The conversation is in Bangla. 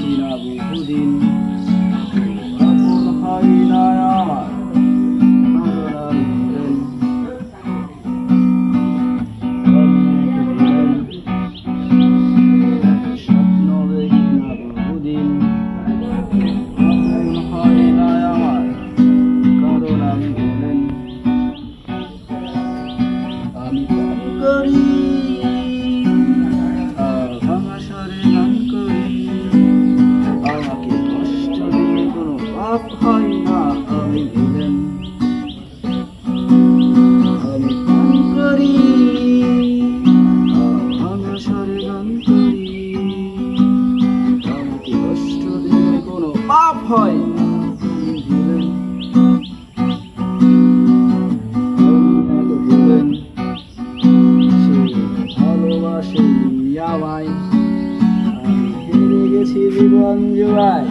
দেখি না বহুদিন, আপন হয় না আমার ভাবনার প্রেম। স্বপ্ন দেখি না বহুদিন, আপন হয় না আমার কারণ আমি বলেন। আমি পান করি ভাঙা স্বরে গান করি, আমাকে কষ্ট দিলে কোনো পাপ হয় না আমি ভিলেন। আমি পান করি ভাঙা স্বরে গান করি, আমাকে কষ্ট দিলে কোনো পাপ হয় না আমি ভিলেন। ভালোবাসে আমায়, আমি হেরে গেছি জীবন জুড়ায়।